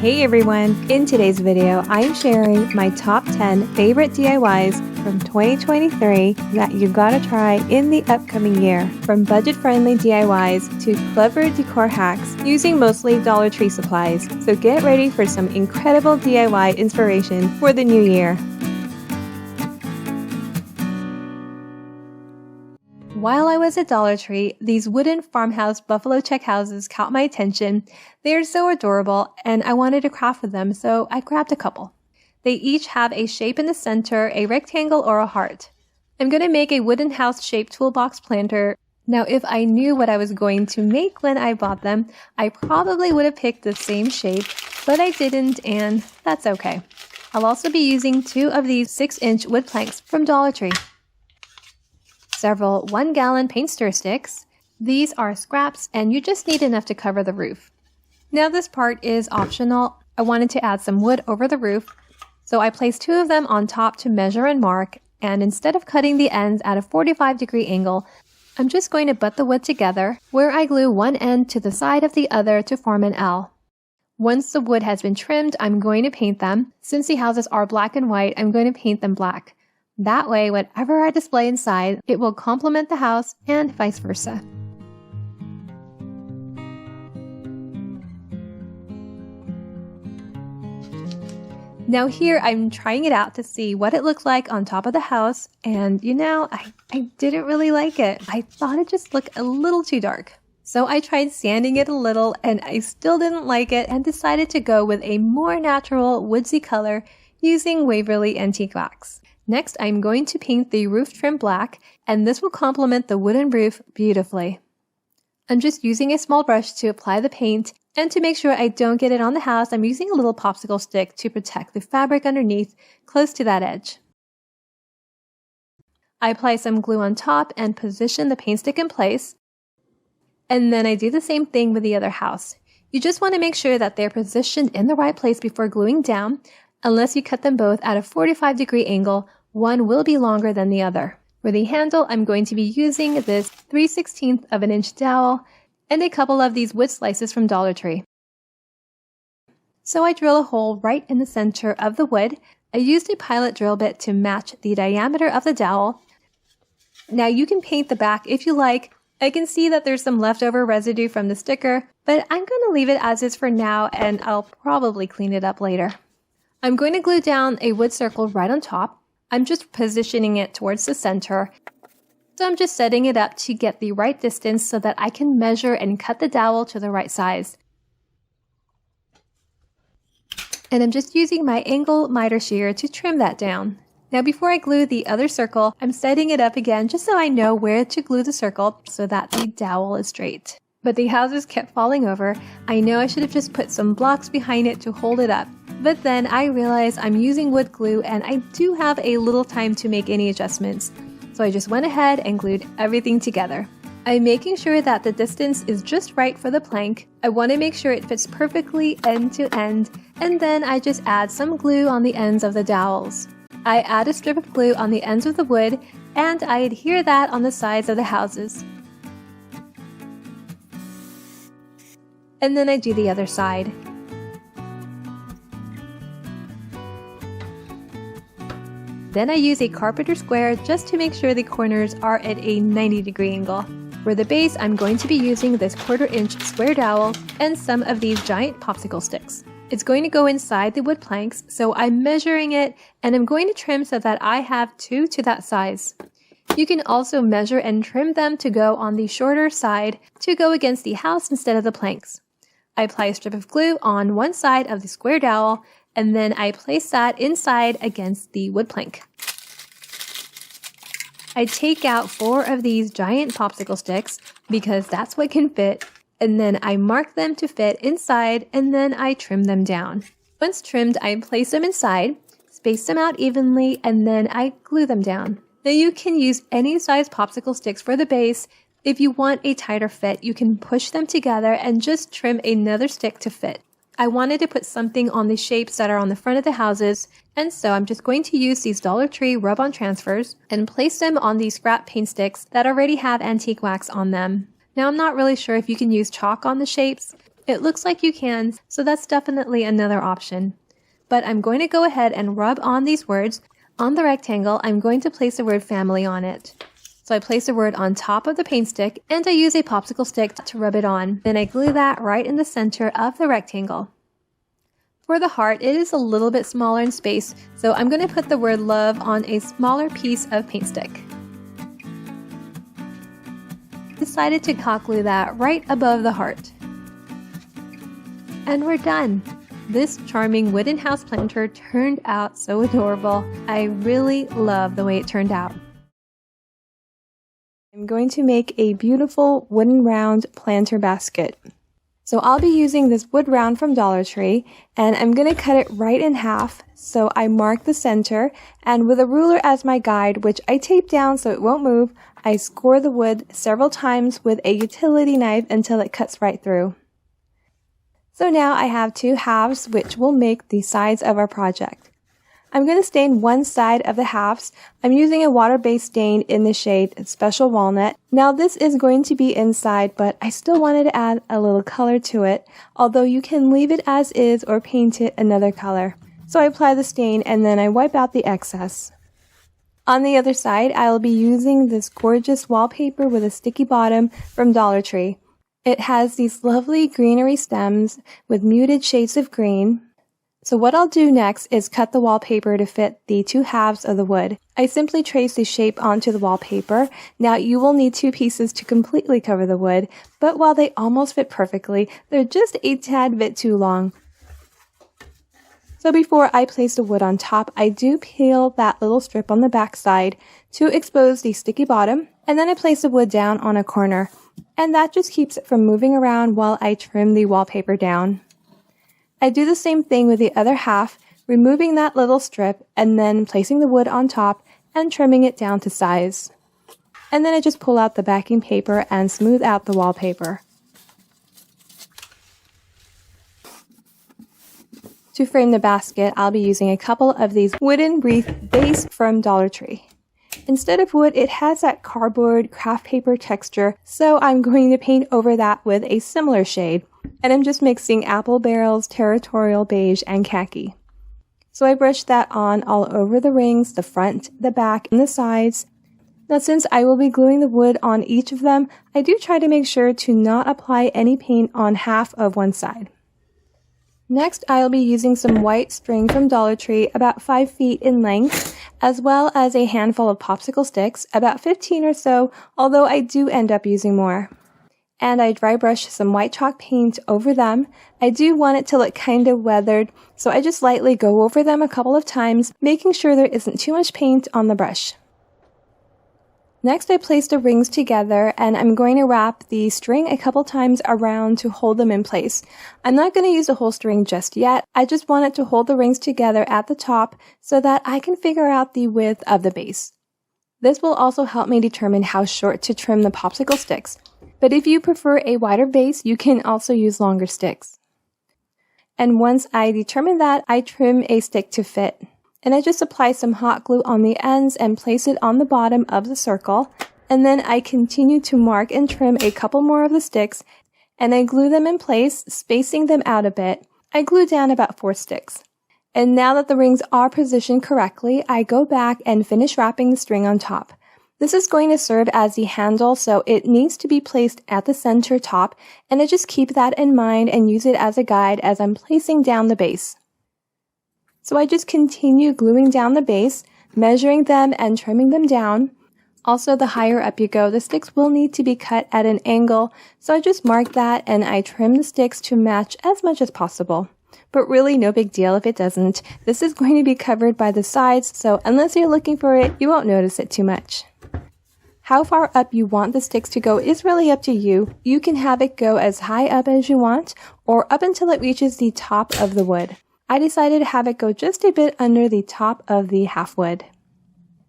Hey everyone! In today's video, I'm sharing my top 10 favorite DIYs from 2023 that you gotta try in the upcoming year. From budget-friendly DIYs to clever decor hacks using mostly Dollar Tree supplies. So get ready for some incredible DIY inspiration for the new year. While I was at Dollar Tree, these wooden farmhouse buffalo check houses caught my attention. They are so adorable and I wanted to craft with them, so I grabbed a couple. They each have a shape in the center, a rectangle or a heart. I'm going to make a wooden house shaped toolbox planter. Now if I knew what I was going to make when I bought them, I probably would have picked the same shape, but I didn't and that's okay. I'll also be using 2 of these 6-inch wood planks from Dollar Tree. Several 1-gallon paint stir sticks. These are scraps and you just need enough to cover the roof. Now this part is optional. I wanted to add some wood over the roof, so I placed 2 of them on top to measure and mark, and instead of cutting the ends at a 45-degree angle, I'm just going to butt the wood together where I glue one end to the side of the other to form an L. Once the wood has been trimmed, I'm going to paint them. Since the houses are black and white, I'm going to paint them black. That way, whatever I display inside, it will complement the house and vice versa. Now here, I'm trying it out to see what it looked like on top of the house, and you know, I didn't really like it. I thought it just looked a little too dark. So I tried sanding it a little, and I still didn't like it and decided to go with a more natural woodsy color using Waverly Antique Wax. Next, I'm going to paint the roof trim black, and this will complement the wooden roof beautifully. I'm just using a small brush to apply the paint, and to make sure I don't get it on the house, I'm using a little popsicle stick to protect the fabric underneath, close to that edge. I apply some glue on top and position the paint stick in place, and then I do the same thing with the other house. You just want to make sure that they're positioned in the right place before gluing down. Unless you cut them both at a 45-degree angle, one will be longer than the other. For the handle, I'm going to be using this 3/16 of an inch dowel and a couple of these wood slices from Dollar Tree. So I drill a hole right in the center of the wood. I used a pilot drill bit to match the diameter of the dowel. Now you can paint the back if you like. I can see that there's some leftover residue from the sticker, but I'm going to leave it as is for now and I'll probably clean it up later. I'm going to glue down a wood circle right on top. I'm just positioning it towards the center. So I'm just setting it up to get the right distance so that I can measure and cut the dowel to the right size. And I'm just using my angle miter shear to trim that down. Now before I glue the other circle, I'm setting it up again just so I know where to glue the circle so that the dowel is straight. But the houses kept falling over. I know I should have just put some blocks behind it to hold it up. But then I realized I'm using wood glue and I do have a little time to make any adjustments. So I just went ahead and glued everything together. I'm making sure that the distance is just right for the plank. I want to make sure it fits perfectly end to end. And then I just add some glue on the ends of the dowels. I add a strip of glue on the ends of the wood and I adhere that on the sides of the houses. And then I do the other side. Then I use a carpenter square just to make sure the corners are at a 90-degree angle. For the base, I'm going to be using this 1/4-inch square dowel and some of these giant popsicle sticks. It's going to go inside the wood planks, so I'm measuring it and I'm going to trim so that I have 2 to that size. You can also measure and trim them to go on the shorter side to go against the house instead of the planks. I apply a strip of glue on one side of the square dowel and then I place that inside against the wood plank. I take out 4 of these giant popsicle sticks because that's what can fit, and then I mark them to fit inside and then I trim them down. Once trimmed, I place them inside, space them out evenly, and then I glue them down. Now you can use any size popsicle sticks for the base. If you want a tighter fit, you can push them together and just trim another stick to fit. I wanted to put something on the shapes that are on the front of the houses, and so I'm just going to use these Dollar Tree rub-on transfers and place them on these scrap paint sticks that already have antique wax on them. Now I'm not really sure if you can use chalk on the shapes. It looks like you can, so that's definitely another option. But I'm going to go ahead and rub on these words. On the rectangle, I'm going to place the word family on it. So I place the word on top of the paint stick, and I use a popsicle stick to rub it on. Then I glue that right in the center of the rectangle. For the heart, it is a little bit smaller in space, so I'm going to put the word love on a smaller piece of paint stick. Decided to hot glue that right above the heart. And we're done! This charming wooden house planter turned out so adorable. I really love the way it turned out. I'm going to make a beautiful wooden round planter basket. So I'll be using this wood round from Dollar Tree, and I'm going to cut it right in half. So I mark the center, and with a ruler as my guide, which I tape down so it won't move, I score the wood several times with a utility knife until it cuts right through. So now I have two halves, which will make the sides of our project. I'm going to stain one side of the halves. I'm using a water-based stain in the shade Special Walnut. Now this is going to be inside, but I still wanted to add a little color to it, although you can leave it as is or paint it another color. So I apply the stain and then I wipe out the excess. On the other side, I will be using this gorgeous wallpaper with a sticky bottom from Dollar Tree. It has these lovely greenery stems with muted shades of green. So what I'll do next is cut the wallpaper to fit the two halves of the wood. I simply trace the shape onto the wallpaper. Now you will need two pieces to completely cover the wood, but while they almost fit perfectly, they're just a tad bit too long. So before I place the wood on top, I do peel that little strip on the back side to expose the sticky bottom, and then I place the wood down on a corner, and that just keeps it from moving around while I trim the wallpaper down. I do the same thing with the other half, removing that little strip and then placing the wood on top and trimming it down to size. And then I just pull out the backing paper and smooth out the wallpaper. To frame the basket, I'll be using a couple of these wooden wreath base from Dollar Tree. Instead of wood, it has that cardboard craft paper texture, so I'm going to paint over that with a similar shade. And I'm just mixing apple barrels, territorial beige, and khaki. So I brushed that on all over the rings, the front, the back, and the sides. Now since I will be gluing the wood on each of them, I do try to make sure to not apply any paint on half of one side. Next, I'll be using some white string from Dollar Tree, about 5 feet in length, as well as a handful of popsicle sticks, about 15 or so, although I do end up using more. And I dry brush some white chalk paint over them. I do want it to look kind of weathered, so I just lightly go over them a couple of times, making sure there isn't too much paint on the brush. Next, I place the rings together, and I'm going to wrap the string a couple times around to hold them in place. I'm not going to use the whole string just yet. I just want it to hold the rings together at the top so that I can figure out the width of the base. This will also help me determine how short to trim the popsicle sticks. But if you prefer a wider base, you can also use longer sticks. And once I determine that, I trim a stick to fit. And I just apply some hot glue on the ends and place it on the bottom of the circle. And then I continue to mark and trim a couple more of the sticks, and I glue them in place, spacing them out a bit. I glue down about 4 sticks. And now that the rings are positioned correctly, I go back and finish wrapping the string on top. This is going to serve as the handle, so it needs to be placed at the center top, and I just keep that in mind and use it as a guide as I'm placing down the base. So I just continue gluing down the base, measuring them and trimming them down. Also, the higher up you go, the sticks will need to be cut at an angle, so I just mark that and I trim the sticks to match as much as possible. But really, no big deal if it doesn't. This is going to be covered by the sides, so unless you're looking for it, you won't notice it too much. How far up you want the sticks to go is really up to you. You can have it go as high up as you want, or up until it reaches the top of the wood. I decided to have it go just a bit under the top of the half wood.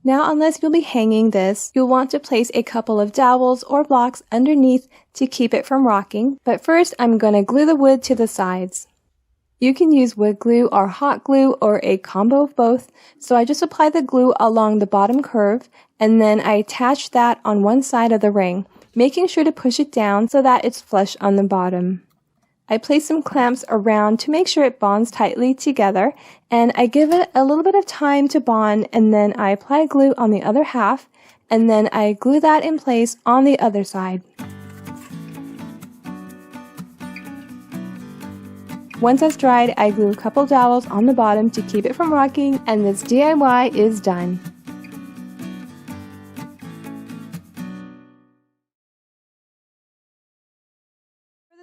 Now, unless you'll be hanging this, you'll want to place a couple of dowels or blocks underneath to keep it from rocking. But first, I'm going to glue the wood to the sides. You can use wood glue or hot glue or a combo of both, so I just apply the glue along the bottom curve, and then I attach that on one side of the ring, making sure to push it down so that it's flush on the bottom. I place some clamps around to make sure it bonds tightly together, and I give it a little bit of time to bond, and then I apply glue on the other half, and then I glue that in place on the other side. Once that's dried, I glue a couple dowels on the bottom to keep it from rocking, and this DIY is done.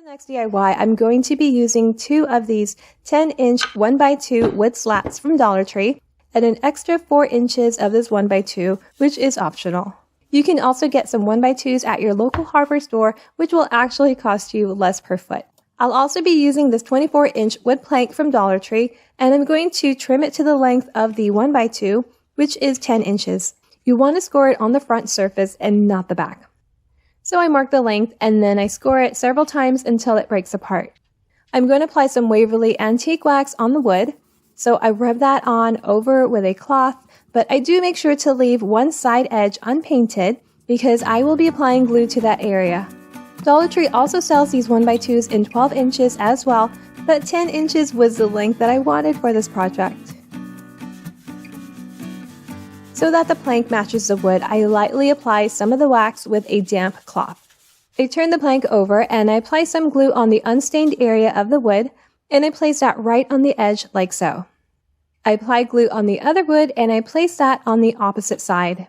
Next DIY, I'm going to be using 2 of these 10-inch 1x2 wood slats from Dollar Tree and an extra 4 inches of this 1x2, which is optional. You can also get some 1x2s at your local hardware store, which will actually cost you less per foot. I'll also be using this 24-inch wood plank from Dollar Tree, and I'm going to trim it to the length of the 1x2, which is 10 inches. You want to score it on the front surface and not the back. So I mark the length and then I score it several times until it breaks apart. I'm going to apply some Waverly Antique Wax on the wood. So I rub that on over with a cloth, but I do make sure to leave one side edge unpainted because I will be applying glue to that area. Dollar Tree also sells these 1x2s in 12 inches as well, but 10 inches was the length that I wanted for this project. So that the plank matches the wood, I lightly apply some of the wax with a damp cloth. I turn the plank over and I apply some glue on the unstained area of the wood, and I place that right on the edge like so. I apply glue on the other wood and I place that on the opposite side.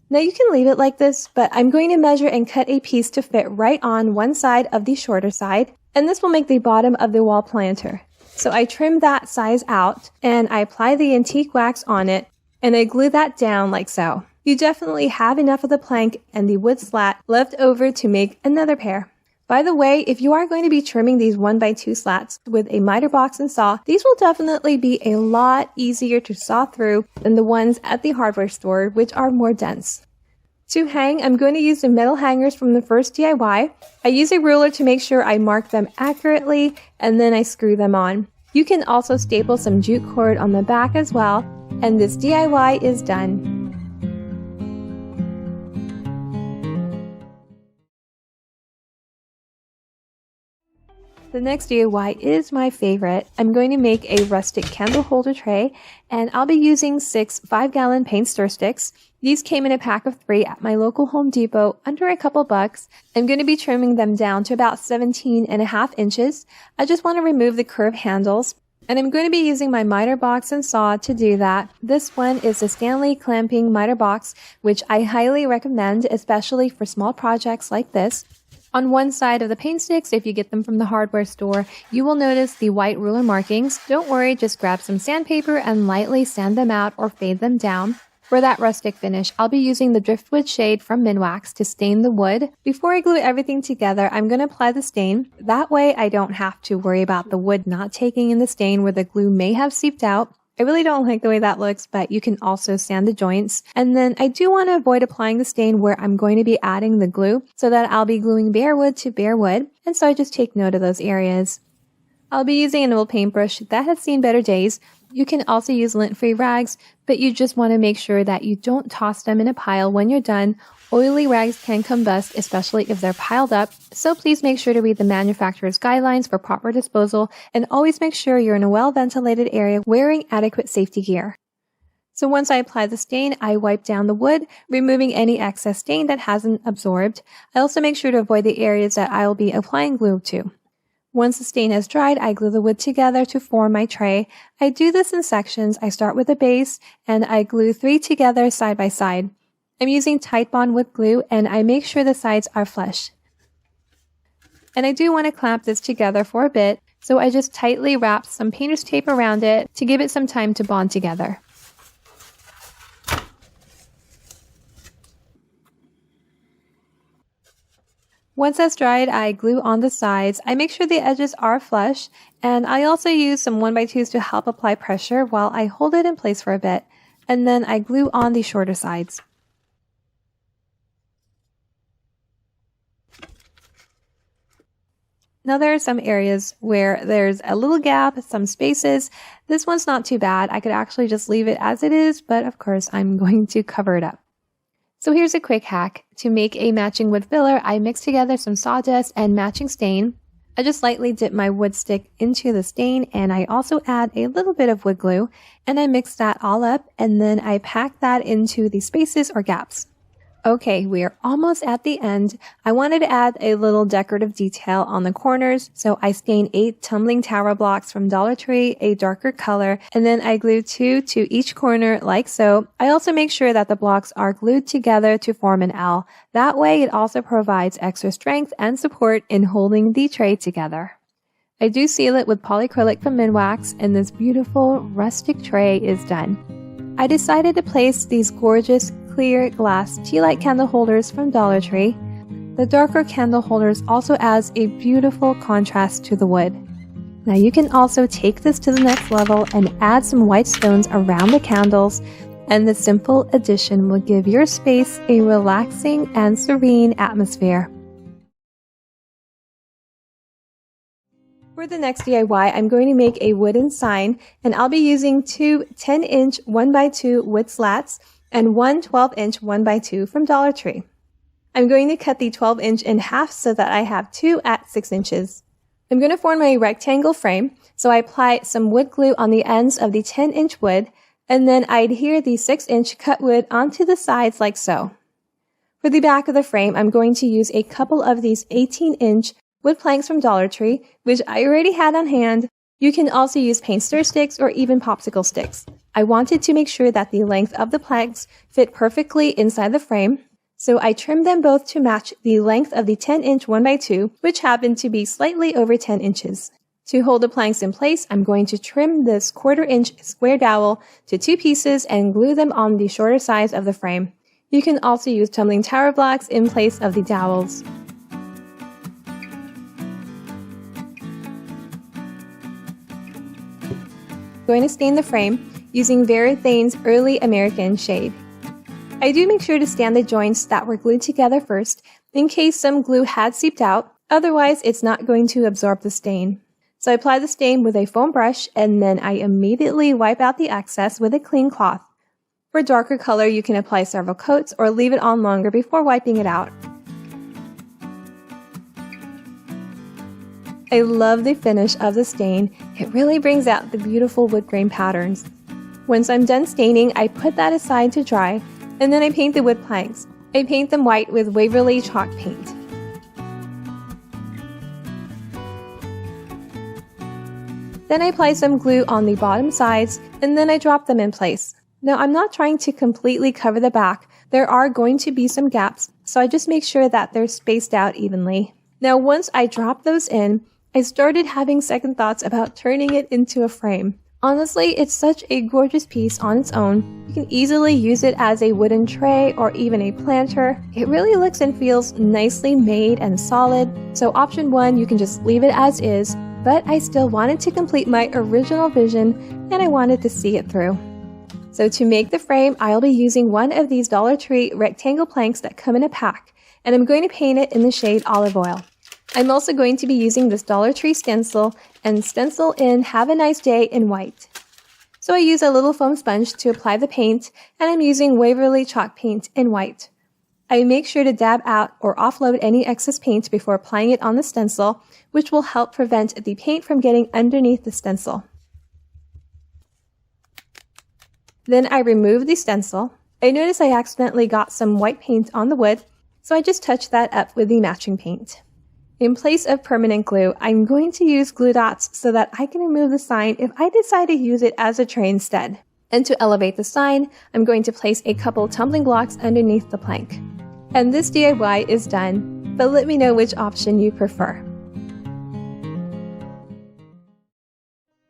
Now you can leave it like this, but I'm going to measure and cut a piece to fit right on one side of the shorter side, and this will make the bottom of the wall planter. So I trim that size out and I apply the antique wax on it, and I glue that down like so. You definitely have enough of the plank and the wood slat left over to make another pair. By the way, if you are going to be trimming these 1x2 slats with a miter box and saw, these will definitely be a lot easier to saw through than the ones at the hardware store, which are more dense. To hang, I'm going to use the metal hangers from the first DIY. I use a ruler to make sure I mark them accurately, and then I screw them on. You can also staple some jute cord on the back as well, and this DIY is done. The next DIY is my favorite. I'm going to make a rustic candle holder tray, and I'll be using 6 5-gallon paint stir sticks. These came in a pack of 3 at my local Home Depot under a couple bucks. I'm going to be trimming them down to about 17.5 inches. I just want to remove the curved handles, and I'm going to be using my miter box and saw to do that. This one is the Stanley clamping miter box, which I highly recommend, especially for small projects like this. On one side of the paint sticks, if you get them from the hardware store, you will notice the white ruler markings. Don't worry, just grab some sandpaper and lightly sand them out or fade them down. For that rustic finish, I'll be using the driftwood shade from Minwax to stain the wood. Before I glue everything together, I'm going to apply the stain. That way I don't have to worry about the wood not taking in the stain where the glue may have seeped out. I really don't like the way that looks, but you can also sand the joints. And then I do want to avoid applying the stain where I'm going to be adding the glue so that I'll be gluing bare wood to bare wood. And so I just take note of those areas. I'll be using an old paintbrush that has seen better days. You can also use lint-free rags, but you just want to make sure that you don't toss them in a pile when you're done. Oily rags can combust, especially if they're piled up, so please make sure to read the manufacturer's guidelines for proper disposal, and always make sure you're in a well-ventilated area wearing adequate safety gear. So once I apply the stain, I wipe down the wood, removing any excess stain that hasn't absorbed. I also make sure to avoid the areas that I'll be applying glue to. Once the stain has dried, I glue the wood together to form my tray. I do this in sections. I start with the base, and I glue 3 together side by side. I'm using Titebond wood glue, and I make sure the sides are flush. And I do want to clamp this together for a bit, so I just tightly wrap some painter's tape around it to give it some time to bond together. Once that's dried, I glue on the sides. I make sure the edges are flush, and I also use some 1x2s to help apply pressure while I hold it in place for a bit, and then I glue on the shorter sides. Now there are some areas where there's a little gap, some spaces. This one's not too bad. I could actually just leave it as it is, but of course I'm going to cover it up. So here's a quick hack. To make a matching wood filler, I mix together some sawdust and matching stain. I just lightly dip my wood stick into the stain, and I also add a little bit of wood glue, and I mix that all up, and then I pack that into the spaces or gaps. Okay, we are almost at the end. I wanted to add a little decorative detail on the corners, so I stained 8 tumbling tower blocks from Dollar Tree, a darker color, and then I glued 2 to each corner like so. I also make sure that the blocks are glued together to form an L. That way it also provides extra strength and support in holding the tray together. I do seal it with polyacrylic from Minwax, and this beautiful rustic tray is done. I decided to place these gorgeous clear glass tea light candle holders from Dollar Tree. The darker candle holders also adds a beautiful contrast to the wood. Now you can also take this to the next level and add some white stones around the candles, and the simple addition will give your space a relaxing and serene atmosphere. For the next DIY, I'm going to make a wooden sign, and I'll be using 2 10-inch 1x2 wood slats and 1 12-inch 1x2 from Dollar Tree. I'm going to cut the 12-inch in half so that I have 2 at 6 inches. I'm going to form a rectangle frame, so I apply some wood glue on the ends of the 10-inch wood, and then I adhere the 6-inch cut wood onto the sides like so. For the back of the frame, I'm going to use a couple of these 18-inch wood planks from Dollar Tree, which I already had on hand. You can also use paint stir sticks or even popsicle sticks. I wanted to make sure that the length of the planks fit perfectly inside the frame, so I trimmed them both to match the length of the 10-inch 1x2, which happened to be slightly over 10 inches. To hold the planks in place, I'm going to trim this 1/4-inch square dowel to 2 pieces and glue them on the shorter sides of the frame. You can also use tumbling tower blocks in place of the dowels. Going to stain the frame using Verithane's Early American shade. I do make sure to stain the joints that were glued together first, in case some glue had seeped out, otherwise it's not going to absorb the stain. So I apply the stain with a foam brush, and then I immediately wipe out the excess with a clean cloth. For a darker color, you can apply several coats or leave it on longer before wiping it out. I love the finish of the stain. It really brings out the beautiful wood grain patterns. Once I'm done staining, I put that aside to dry, and then I paint the wood planks. I paint them white with Waverly chalk paint. Then I apply some glue on the bottom sides, and then I drop them in place. Now I'm not trying to completely cover the back. There are going to be some gaps, so I just make sure that they're spaced out evenly. Now once I drop those in, I started having second thoughts about turning it into a frame. Honestly, it's such a gorgeous piece on its own. You can easily use it as a wooden tray or even a planter. It really looks and feels nicely made and solid. So option 1, you can just leave it as is, but I still wanted to complete my original vision and I wanted to see it through. So to make the frame, I'll be using one of these Dollar Tree rectangle planks that come in a pack, and I'm going to paint it in the shade Olive Oil. I'm also going to be using this Dollar Tree stencil and stencil in Have a Nice Day in white. So I use a little foam sponge to apply the paint, and I'm using Waverly chalk paint in white. I make sure to dab out or offload any excess paint before applying it on the stencil, which will help prevent the paint from getting underneath the stencil. Then I remove the stencil. I notice I accidentally got some white paint on the wood, so I just touch that up with the matching paint. In place of permanent glue, I'm going to use glue dots so that I can remove the sign if I decide to use it as a tray instead. And to elevate the sign, I'm going to place a couple tumbling blocks underneath the plank. And this DIY is done, but let me know which option you prefer.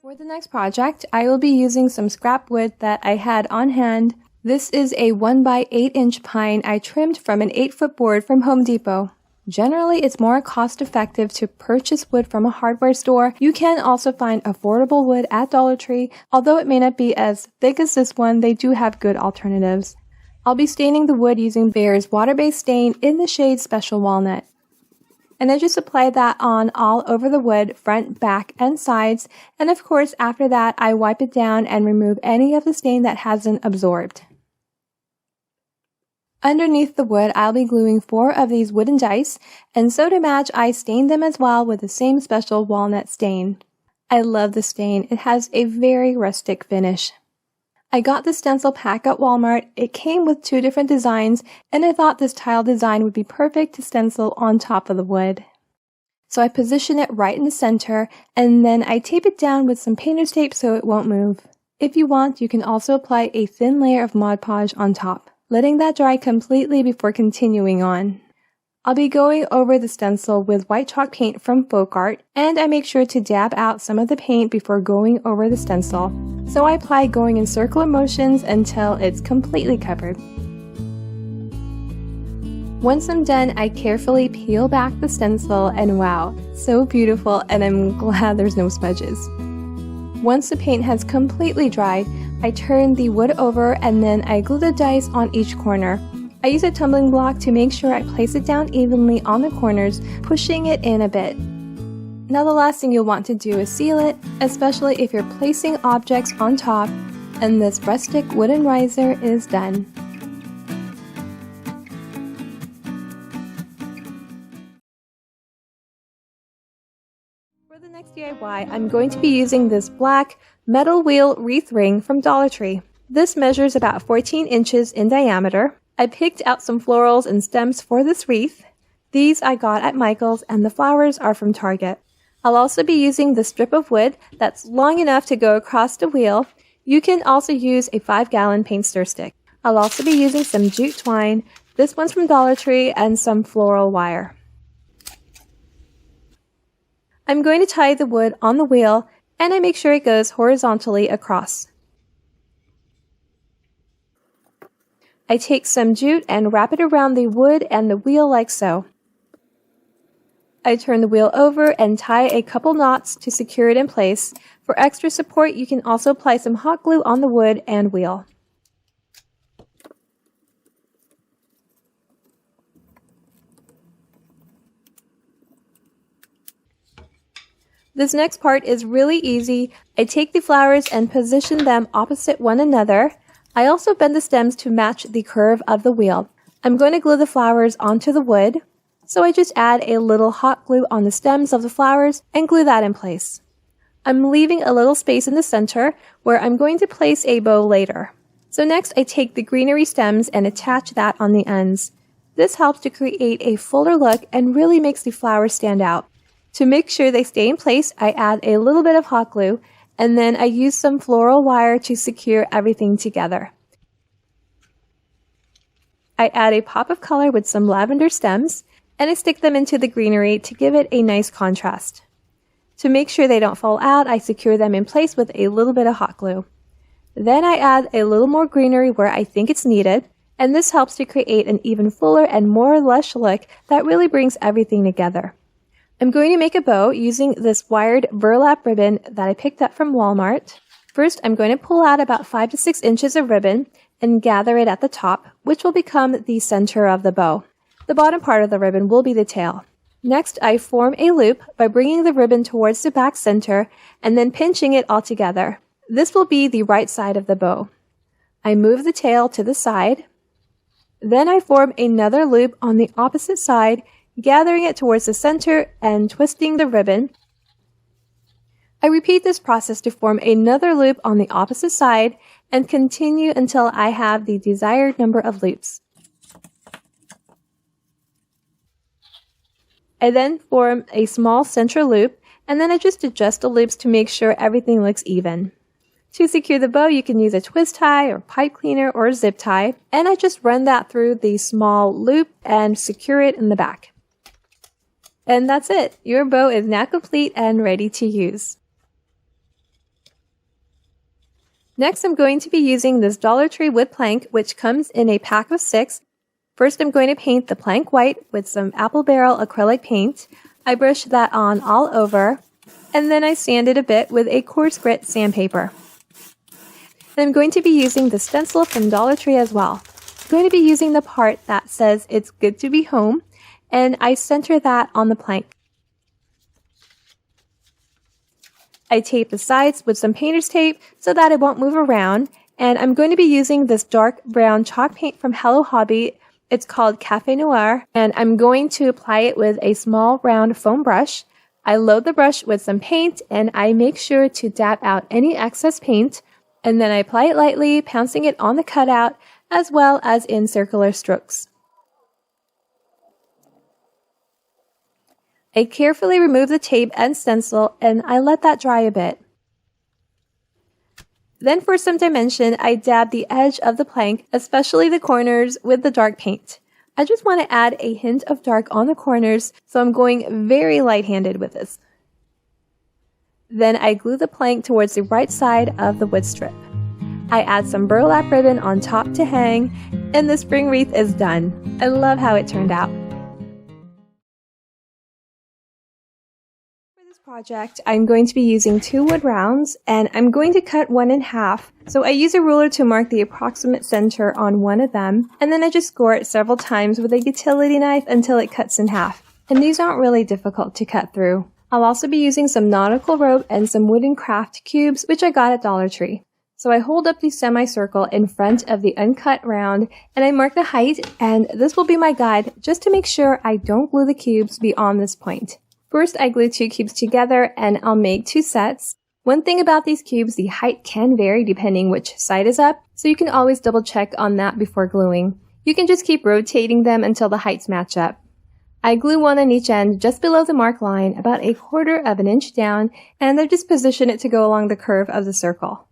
For the next project, I will be using some scrap wood that I had on hand. This is a 1x8-inch pine I trimmed from an 8-foot board from Home Depot. Generally, it's more cost-effective to purchase wood from a hardware store. You can also find affordable wood at Dollar Tree. Although it may not be as thick as this one, they do have good alternatives. I'll be staining the wood using Behr's water-based stain in the shade Special Walnut. And I just apply that on all over the wood, front, back, and sides. And of course, after that, I wipe it down and remove any of the stain that hasn't absorbed. Underneath the wood, I'll be gluing 4 of these wooden dice, and so to match, I stained them as well with the same special walnut stain. I love the stain. It has a very rustic finish. I got the stencil pack at Walmart. It came with 2 different designs, and I thought this tile design would be perfect to stencil on top of the wood. So I position it right in the center, and then I tape it down with some painter's tape so it won't move. If you want, you can also apply a thin layer of Mod Podge on top, letting that dry completely before continuing on. I'll be going over the stencil with white chalk paint from Folk Art, and I make sure to dab out some of the paint before going over the stencil. So I apply going in circular motions until it's completely covered. Once I'm done, I carefully peel back the stencil, and wow, so beautiful, and I'm glad there's no smudges. Once the paint has completely dried, I turn the wood over and then I glue the dice on each corner. I use a tumbling block to make sure I place it down evenly on the corners, pushing it in a bit. Now the last thing you'll want to do is seal it, especially if you're placing objects on top, and this rustic wooden riser is done. For the next DIY, I'm going to be using this black metal wheel wreath ring from Dollar Tree. This measures about 14 inches in diameter. I picked out some florals and stems for this wreath. These I got at Michael's, and the flowers are from Target. I'll also be using the strip of wood that's long enough to go across the wheel. You can also use a 5-gallon paint stir stick. I'll also be using some jute twine. This one's from Dollar Tree, and some floral wire. I'm going to tie the wood on the wheel, and I make sure it goes horizontally across. I take some jute and wrap it around the wood and the wheel like so. I turn the wheel over and tie a couple knots to secure it in place. For extra support, you can also apply some hot glue on the wood and wheel. This next part is really easy. I take the flowers and position them opposite one another. I also bend the stems to match the curve of the wheel. I'm going to glue the flowers onto the wood, so I just add a little hot glue on the stems of the flowers and glue that in place. I'm leaving a little space in the center where I'm going to place a bow later. So next I take the greenery stems and attach that on the ends. This helps to create a fuller look and really makes the flowers stand out. To make sure they stay in place, I add a little bit of hot glue, and then I use some floral wire to secure everything together. I add a pop of color with some lavender stems, and I stick them into the greenery to give it a nice contrast. To make sure they don't fall out, I secure them in place with a little bit of hot glue. Then I add a little more greenery where I think it's needed, and this helps to create an even fuller and more lush look that really brings everything together. I'm going to make a bow using this wired burlap ribbon that I picked up from Walmart. First, I'm going to pull out about 5 to 6 inches of ribbon and gather it at the top, which will become the center of the bow. The bottom part of the ribbon will be the tail. Next, I form a loop by bringing the ribbon towards the back center and then pinching it all together. This will be the right side of the bow. I move the tail to the side. Then I form another loop on the opposite side, gathering it towards the center and twisting the ribbon. I repeat this process to form another loop on the opposite side and continue until I have the desired number of loops. I then form a small center loop, and then I just adjust the loops to make sure everything looks even. To secure the bow, you can use a twist tie or pipe cleaner or a zip tie, and I just run that through the small loop and secure it in the back. And that's it. Your bow is now complete and ready to use. Next, I'm going to be using this Dollar Tree wood plank, which comes in a pack of 6. First, I'm going to paint the plank white with some apple barrel acrylic paint. I brush that on all over, and then I sand it a bit with a coarse grit sandpaper. And I'm going to be using the stencil from Dollar Tree as well. I'm going to be using the part that says "It's good to be home," and I center that on the plank. I tape the sides with some painter's tape so that it won't move around, and I'm going to be using this dark brown chalk paint from Hello Hobby. It's called Cafe Noir, and I'm going to apply it with a small round foam brush. I load the brush with some paint, and I make sure to dab out any excess paint, and then I apply it lightly, pouncing it on the cutout, as well as in circular strokes. I carefully remove the tape and stencil, and I let that dry a bit. Then for some dimension, I dab the edge of the plank, especially the corners, with the dark paint. I just want to add a hint of dark on the corners, so I'm going very light-handed with this. Then I glue the plank towards the right side of the wood strip. I add some burlap ribbon on top to hang, and the spring wreath is done. I love how it turned out. Project, I'm going to be using 2 wood rounds, and I'm going to cut one in half. So I use a ruler to mark the approximate center on one of them, and then I just score it several times with a utility knife until it cuts in half. And these aren't really difficult to cut through. I'll also be using some nautical rope and some wooden craft cubes, which I got at Dollar Tree. So I hold up the semicircle in front of the uncut round, and I mark the height, and this will be my guide just to make sure I don't glue the cubes beyond this point. First, I glue 2 cubes together, and I'll make 2 sets. One thing about these cubes, the height can vary depending which side is up, so you can always double check on that before gluing. You can just keep rotating them until the heights match up. I glue one on each end just below the mark line, about 1/4 of an inch down, and I just position it to go along the curve of the circle.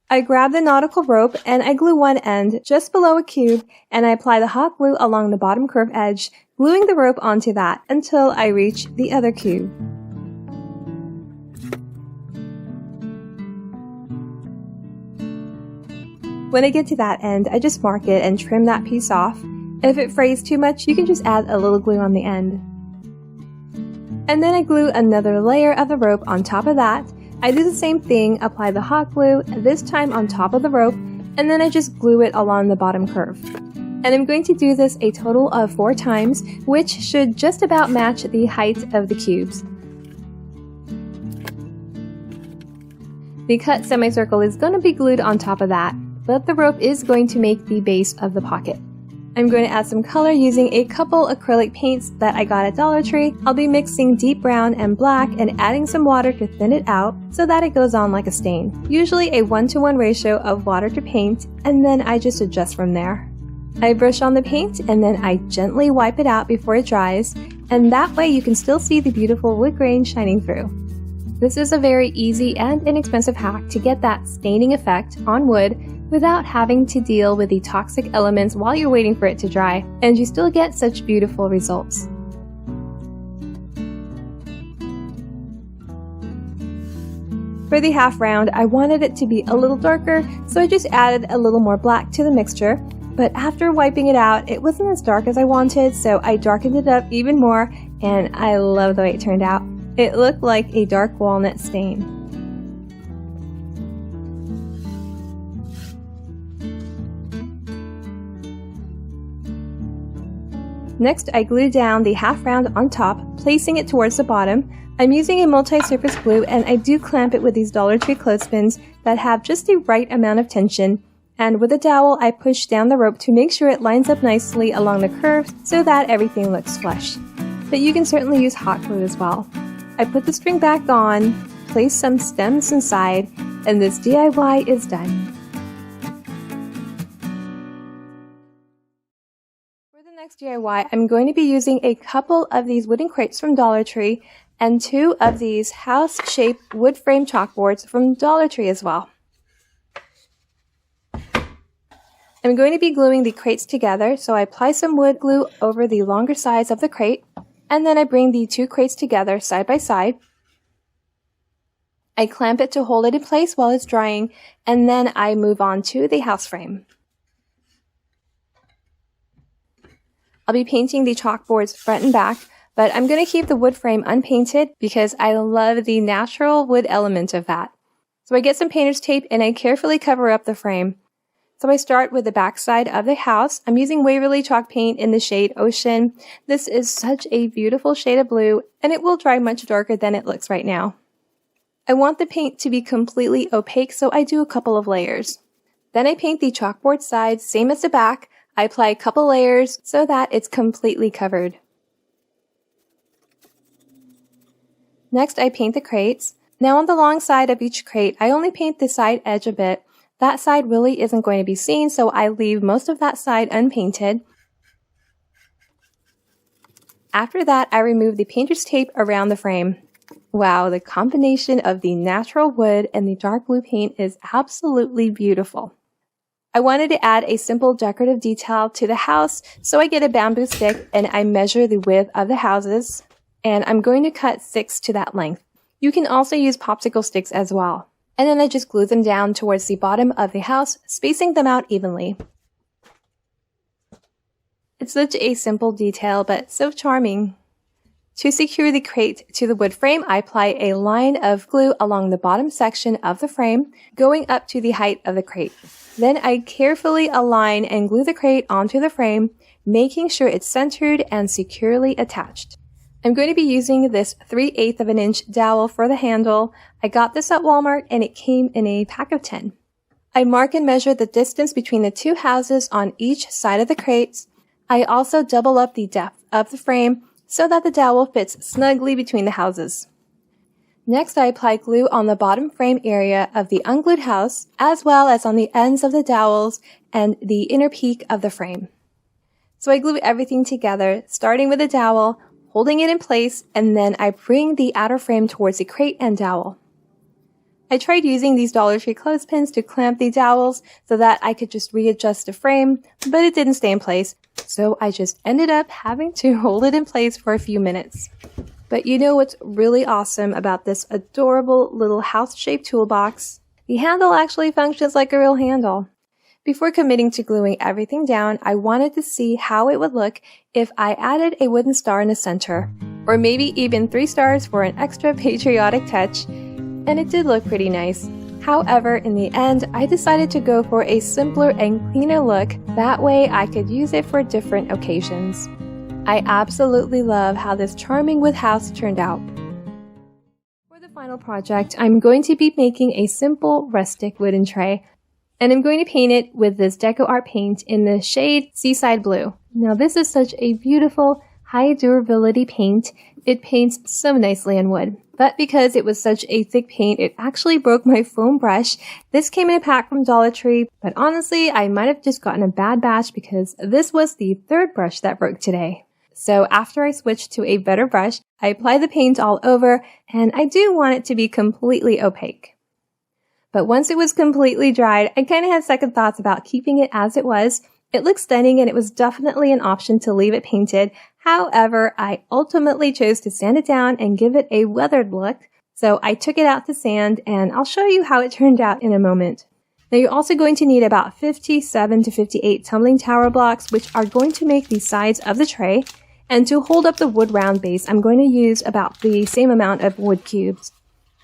I grab the nautical rope and I glue one end just below a cube, and I apply the hot glue along the bottom curve edge, gluing the rope onto that until I reach the other cube. When I get to that end, I just mark it and trim that piece off. If it frays too much, you can just add a little glue on the end. And then I glue another layer of the rope on top of that. I do the same thing, apply the hot glue, this time on top of the rope, and then I just glue it along the bottom curve. And I'm going to do this a total of 4 times, which should just about match the height of the cubes. The cut semicircle is going to be glued on top of that, but the rope is going to make the base of the pocket. I'm going to add some color using a couple acrylic paints that I got at Dollar Tree. I'll be mixing deep brown and black and adding some water to thin it out so that it goes on like a stain. Usually a 1-to-1 ratio of water to paint, and then I just adjust from there. I brush on the paint and then I gently wipe it out before it dries, and that way you can still see the beautiful wood grain shining through. This is a very easy and inexpensive hack to get that staining effect on wood without having to deal with the toxic elements while you're waiting for it to dry, and you still get such beautiful results. For the half round, I wanted it to be a little darker, so I just added a little more black to the mixture, but after wiping it out, it wasn't as dark as I wanted, so I darkened it up even more, and I love the way it turned out. It looked like a dark walnut stain. Next, I glue down the half round on top, placing it towards the bottom. I'm using a multi-surface glue, and I do clamp it with these Dollar Tree clothespins that have just the right amount of tension. And with a dowel, I push down the rope to make sure it lines up nicely along the curves so that everything looks flush. But you can certainly use hot glue as well. I put the string back on, place some stems inside, and this DIY is done. Next DIY, I'm going to be using a couple of these wooden crates from Dollar Tree and 2 of these house-shaped wood frame chalkboards from Dollar Tree as well. I'm going to be gluing the crates together, so I apply some wood glue over the longer sides of the crate, and then I bring the 2 crates together side by side. I clamp it to hold it in place while it's drying, and then I move on to the house frame. I'll be painting the chalkboards front and back, but I'm going to keep the wood frame unpainted because I love the natural wood element of that. So I get some painter's tape and I carefully cover up the frame. So I start with the back side of the house. I'm using Waverly chalk paint in the shade Ocean. This is such a beautiful shade of blue, and it will dry much darker than it looks right now. I want the paint to be completely opaque, so I do a couple of layers. Then I paint the chalkboard sides, same as the back. I apply a couple layers so that it's completely covered. Next, I paint the crates. Now on the long side of each crate, I only paint the side edge a bit. That side really isn't going to be seen, so I leave most of that side unpainted. After that, I remove the painter's tape around the frame. Wow, the combination of the natural wood and the dark blue paint is absolutely beautiful. I wanted to add a simple decorative detail to the house, so I get a bamboo stick and I measure the width of the houses, and I'm going to cut 6 to that length. You can also use popsicle sticks as well. And then I just glue them down towards the bottom of the house, spacing them out evenly. It's such a simple detail, but so charming. To secure the crate to the wood frame, I apply a line of glue along the bottom section of the frame, going up to the height of the crate. Then I carefully align and glue the crate onto the frame, making sure it's centered and securely attached. I'm going to be using this 3/8 of an inch dowel for the handle. I got this at Walmart and it came in a pack of 10. I mark and measure the distance between the two houses on each side of the crates. I also double up the depth of the frame so that the dowel fits snugly between the houses. Next, I apply glue on the bottom frame area of the unglued house, as well as on the ends of the dowels and the inner peak of the frame. So I glue everything together, starting with the dowel, holding it in place, and then I bring the outer frame towards the crate and dowel. I tried using these Dollar Tree clothespins to clamp the dowels so that I could just readjust the frame, but it didn't stay in place, so I just ended up having to hold it in place for a few minutes. But you know what's really awesome about this adorable little house-shaped toolbox? The handle actually functions like a real handle. Before committing to gluing everything down, I wanted to see how it would look if I added a wooden star in the center, or maybe even 3 stars for an extra patriotic touch, and it did look pretty nice. However, in the end, I decided to go for a simpler and cleaner look, that way I could use it for different occasions. I absolutely love how this charming wood house turned out. For the final project, I'm going to be making a simple rustic wooden tray, and I'm going to paint it with this Deco Art paint in the shade Seaside Blue. Now this is such a beautiful, high durability paint. It paints so nicely on wood. But because it was such a thick paint, it actually broke my foam brush. This came in a pack from Dollar Tree, but honestly, I might have just gotten a bad batch because this was the 3rd brush that broke today. So after I switched to a better brush, I applied the paint all over, and I do want it to be completely opaque. But once it was completely dried, I kind of had second thoughts about keeping it as it was. It looks stunning and it was definitely an option to leave it painted. However, I ultimately chose to sand it down and give it a weathered look. So I took it out to sand, and I'll show you how it turned out in a moment. Now you're also going to need about 57 to 58 tumbling tower blocks, which are going to make the sides of the tray. And to hold up the wood round base, I'm going to use about the same amount of wood cubes.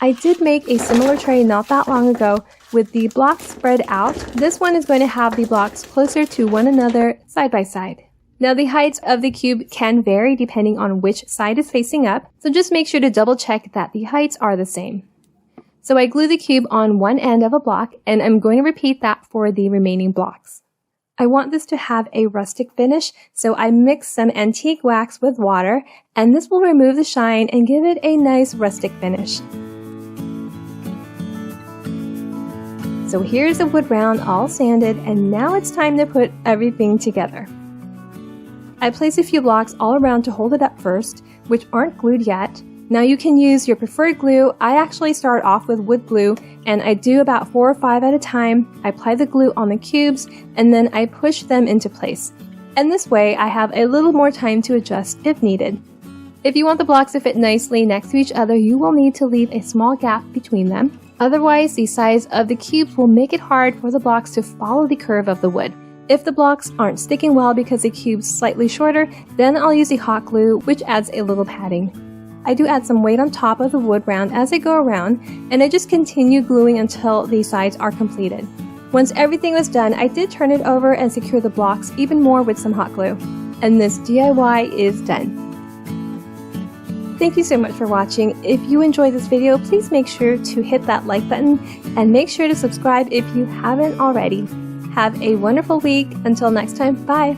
I did make a similar tray not that long ago with the blocks spread out. This one is going to have the blocks closer to one another side by side. Now the heights of the cube can vary depending on which side is facing up, so just make sure to double check that the heights are the same. So I glue the cube on one end of a block, and I'm going to repeat that for the remaining blocks. I want this to have a rustic finish, so I mix some antique wax with water, and this will remove the shine and give it a nice rustic finish. So here's the wood round all sanded, and now it's time to put everything together. I place a few blocks all around to hold it up first, which aren't glued yet. Now you can use your preferred glue. I actually start off with wood glue, and I do about 4 or 5 at a time. I apply the glue on the cubes, and then I push them into place. And this way I have a little more time to adjust if needed. If you want the blocks to fit nicely next to each other, you will need to leave a small gap between them. Otherwise, the size of the cubes will make it hard for the blocks to follow the curve of the wood. If the blocks aren't sticking well because the cube's slightly shorter, then I'll use the hot glue, which adds a little padding. I do add some weight on top of the wood round as I go around, and I just continue gluing until the sides are completed. Once everything was done, I did turn it over and secure the blocks even more with some hot glue. And this DIY is done. Thank you so much for watching. If you enjoyed this video, please make sure to hit that like button and make sure to subscribe if you haven't already. Have a wonderful week. Until next time, bye.